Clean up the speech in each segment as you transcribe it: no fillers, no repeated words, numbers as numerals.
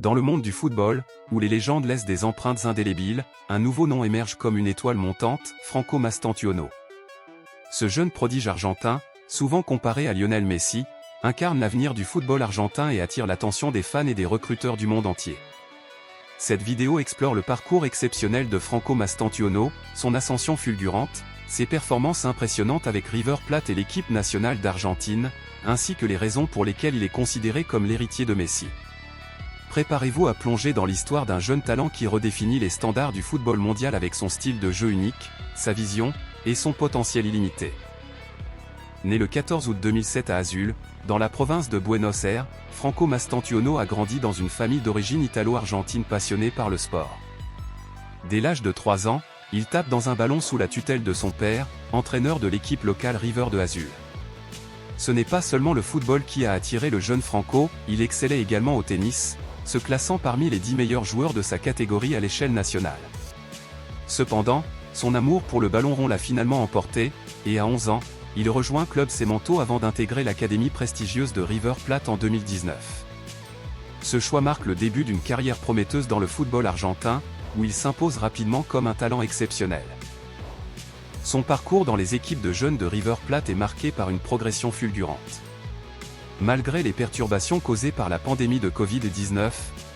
Dans le monde du football, où les légendes laissent des empreintes indélébiles, un nouveau nom émerge comme une étoile montante, Franco Mastantuono. Ce jeune prodige argentin, souvent comparé à Lionel Messi, incarne l'avenir du football argentin et attire l'attention des fans et des recruteurs du monde entier. Cette vidéo explore le parcours exceptionnel de Franco Mastantuono, son ascension fulgurante, ses performances impressionnantes avec River Plate et l'équipe nationale d'Argentine, ainsi que les raisons pour lesquelles il est considéré comme l'héritier de Messi. Préparez-vous à plonger dans l'histoire d'un jeune talent qui redéfinit les standards du football mondial avec son style de jeu unique, sa vision, et son potentiel illimité. Né le 14 août 2007 à Azul, dans la province de Buenos Aires, Franco Mastantuono a grandi dans une famille d'origine italo-argentine passionnée par le sport. Dès l'âge de 3 ans, il tape dans un ballon sous la tutelle de son père, entraîneur de l'équipe locale River de Azul. Ce n'est pas seulement le football qui a attiré le jeune Franco, il excellait également au tennis, se classant parmi les 10 meilleurs joueurs de sa catégorie à l'échelle nationale. Cependant, son amour pour le ballon rond l'a finalement emporté, et à 11 ans, il rejoint Club Cemento avant d'intégrer l'académie prestigieuse de River Plate en 2019. Ce choix marque le début d'une carrière prometteuse dans le football argentin, où il s'impose rapidement comme un talent exceptionnel. Son parcours dans les équipes de jeunes de River Plate est marqué par une progression fulgurante. Malgré les perturbations causées par la pandémie de Covid-19,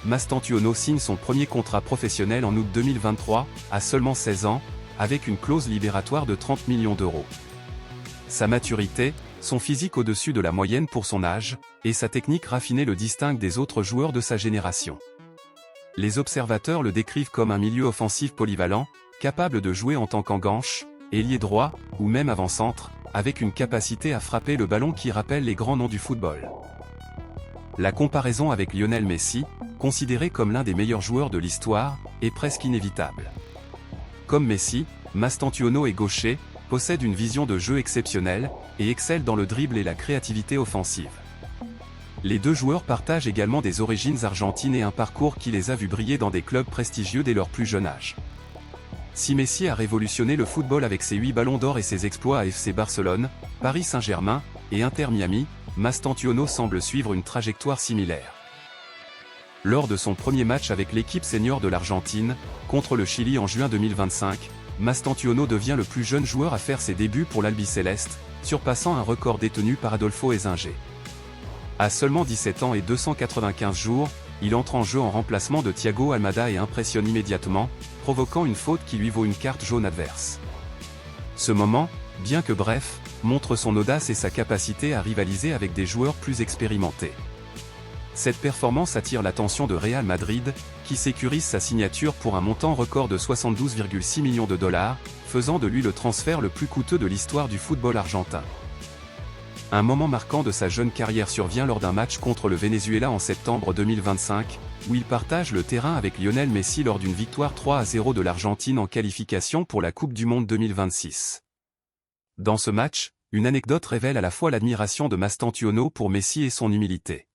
Mastantuono signe son premier contrat professionnel en août 2023, à seulement 16 ans, avec une clause libératoire de 30 millions d'euros. Sa maturité, son physique au-dessus de la moyenne pour son âge, et sa technique raffinée le distinguent des autres joueurs de sa génération. Les observateurs le décrivent comme un milieu offensif polyvalent, capable de jouer en tant qu'enganche, ailier droit, ou même avant-centre, avec une capacité à frapper le ballon qui rappelle les grands noms du football. La comparaison avec Lionel Messi, considéré comme l'un des meilleurs joueurs de l'histoire, est presque inévitable. Comme Messi, Mastantuono est gaucher, possède une vision de jeu exceptionnelle, et excelle dans le dribble et la créativité offensive. Les deux joueurs partagent également des origines argentines et un parcours qui les a vus briller dans des clubs prestigieux dès leur plus jeune âge. Si Messi a révolutionné le football avec ses 8 ballons d'or et ses exploits à FC Barcelone, Paris Saint-Germain, et Inter Miami, Mastantuono semble suivre une trajectoire similaire. Lors de son premier match avec l'équipe senior de l'Argentine, contre le Chili en juin 2025, Mastantuono devient le plus jeune joueur à faire ses débuts pour l'Albiceleste, surpassant un record détenu par Adolfo Ezingé. À seulement 17 ans et 295 jours, il entre en jeu en remplacement de Thiago Almada et impressionne immédiatement, provoquant une faute qui lui vaut une carte jaune adverse. Ce moment, bien que bref, montre son audace et sa capacité à rivaliser avec des joueurs plus expérimentés. Cette performance attire l'attention de Real Madrid, qui sécurise sa signature pour un montant record de 72,6 millions de dollars, faisant de lui le transfert le plus coûteux de l'histoire du football argentin. Un moment marquant de sa jeune carrière survient lors d'un match contre le Venezuela en septembre 2025, où il partage le terrain avec Lionel Messi lors d'une victoire 3-0 de l'Argentine en qualification pour la Coupe du Monde 2026. Dans ce match, une anecdote révèle à la fois l'admiration de Mastantuono pour Messi et son humilité.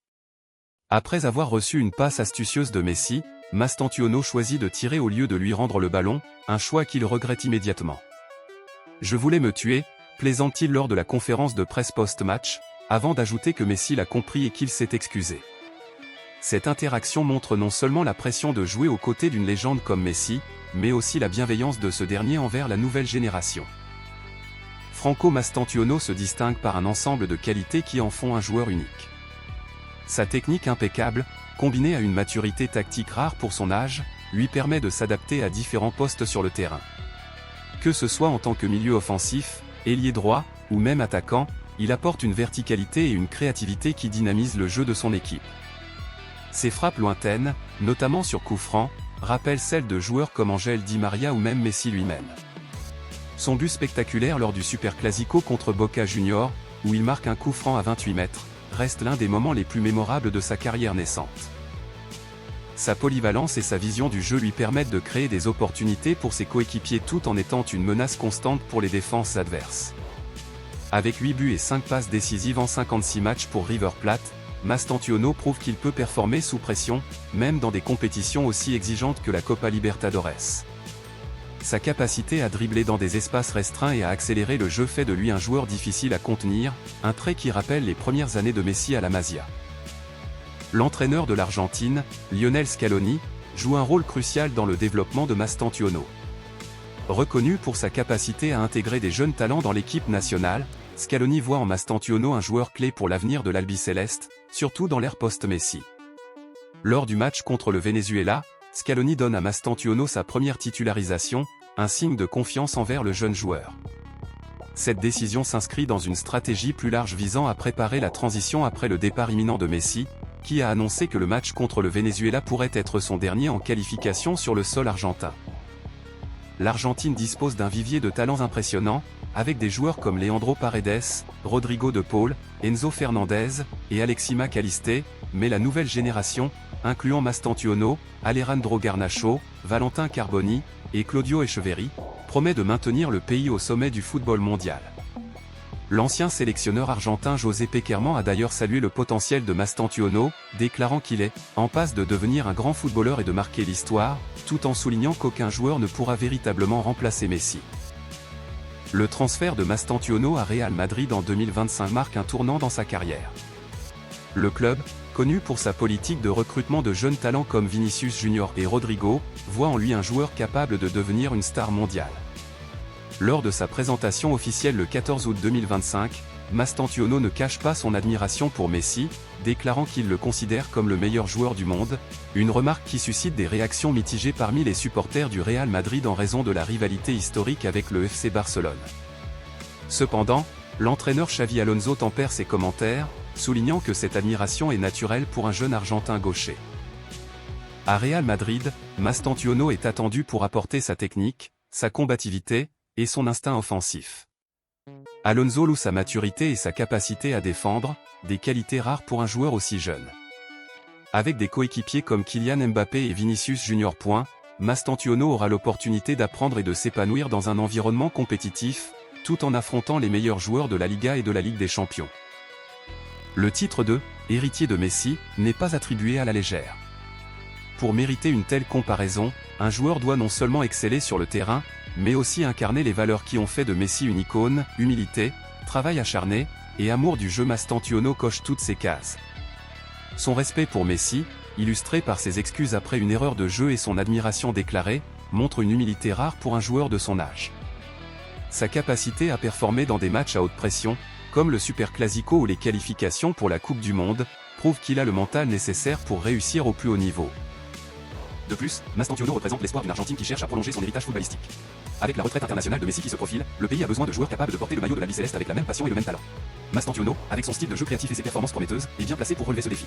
Après avoir reçu une passe astucieuse de Messi, Mastantuono choisit de tirer au lieu de lui rendre le ballon, un choix qu'il regrette immédiatement. « Je voulais me tuer », plaisante-t-il lors de la conférence de presse post-match, avant d'ajouter que Messi l'a compris et qu'il s'est excusé. Cette interaction montre non seulement la pression de jouer aux côtés d'une légende comme Messi, mais aussi la bienveillance de ce dernier envers la nouvelle génération. Franco Mastantuono se distingue par un ensemble de qualités qui en font un joueur unique. Sa technique impeccable, combinée à une maturité tactique rare pour son âge, lui permet de s'adapter à différents postes sur le terrain. Que ce soit en tant que milieu offensif, ailier droit, ou même attaquant, il apporte une verticalité et une créativité qui dynamisent le jeu de son équipe. Ses frappes lointaines, notamment sur coups francs, rappellent celles de joueurs comme Ángel Di María ou même Messi lui-même. Son but spectaculaire lors du Superclásico contre Boca Juniors, où il marque un coup franc à 28 mètres, reste l'un des moments les plus mémorables de sa carrière naissante. Sa polyvalence et sa vision du jeu lui permettent de créer des opportunités pour ses coéquipiers tout en étant une menace constante pour les défenses adverses. Avec 8 buts et 5 passes décisives en 56 matchs pour River Plate, Mastantuono prouve qu'il peut performer sous pression, même dans des compétitions aussi exigeantes que la Copa Libertadores. Sa capacité à dribbler dans des espaces restreints et à accélérer le jeu fait de lui un joueur difficile à contenir, un trait qui rappelle les premières années de Messi à la Masia. L'entraîneur de l'Argentine, Lionel Scaloni, joue un rôle crucial dans le développement de Mastantuono. Reconnu pour sa capacité à intégrer des jeunes talents dans l'équipe nationale, Scaloni voit en Mastantuono un joueur clé pour l'avenir de l'Albiceleste, surtout dans l'ère post-Messi. Lors du match contre le Venezuela, Scaloni donne à Mastantuono sa première titularisation, un signe de confiance envers le jeune joueur. Cette décision s'inscrit dans une stratégie plus large visant à préparer la transition après le départ imminent de Messi, qui a annoncé que le match contre le Venezuela pourrait être son dernier en qualification sur le sol argentin. L'Argentine dispose d'un vivier de talents impressionnants, avec des joueurs comme Leandro Paredes, Rodrigo de Paul, Enzo Fernandez et Alexis Mac Allister, mais la nouvelle génération, incluant Mastantuono, Alejandro Garnacho, Valentin Carboni et Claudio Echeverri, promet de maintenir le pays au sommet du football mondial. L'ancien sélectionneur argentin José Pekerman a d'ailleurs salué le potentiel de Mastantuono, déclarant qu'il est « en passe de devenir un grand footballeur et de marquer l'histoire », tout en soulignant qu'aucun joueur ne pourra véritablement remplacer Messi. Le transfert de Mastantuono à Real Madrid en 2025 marque un tournant dans sa carrière. Le club, connu pour sa politique de recrutement de jeunes talents comme Vinicius Junior et Rodrigo, voit en lui un joueur capable de devenir une star mondiale. Lors de sa présentation officielle le 14 août 2025, Mastantuono ne cache pas son admiration pour Messi, déclarant qu'il le considère comme le meilleur joueur du monde, une remarque qui suscite des réactions mitigées parmi les supporters du Real Madrid en raison de la rivalité historique avec le FC Barcelone. Cependant, l'entraîneur Xavi Alonso tempère ses commentaires, soulignant que cette admiration est naturelle pour un jeune Argentin gaucher. À Real Madrid, Mastantuono est attendu pour apporter sa technique, sa combativité, et son instinct offensif. Alonso loue sa maturité et sa capacité à défendre, des qualités rares pour un joueur aussi jeune. Avec des coéquipiers comme Kylian Mbappé et Vinicius Junior. Mastantuono aura l'opportunité d'apprendre et de s'épanouir dans un environnement compétitif, tout en affrontant les meilleurs joueurs de la Liga et de la Ligue des Champions. Le titre de « héritier de Messi » n'est pas attribué à la légère. Pour mériter une telle comparaison, un joueur doit non seulement exceller sur le terrain, mais aussi incarner les valeurs qui ont fait de Messi une icône, humilité, travail acharné, et amour du jeu. Mastantuono coche toutes ces cases. Son respect pour Messi, illustré par ses excuses après une erreur de jeu et son admiration déclarée, montre une humilité rare pour un joueur de son âge. Sa capacité à performer dans des matchs à haute pression, comme le Super Classico ou les qualifications pour la Coupe du Monde, prouve qu'il a le mental nécessaire pour réussir au plus haut niveau. De plus, Mastantuono représente l'espoir d'une Argentine qui cherche à prolonger son héritage footballistique. Avec la retraite internationale de Messi qui se profile, le pays a besoin de joueurs capables de porter le maillot de l'Albiceleste avec la même passion et le même talent. Mastantuono, avec son style de jeu créatif et ses performances prometteuses, est bien placé pour relever ce défi.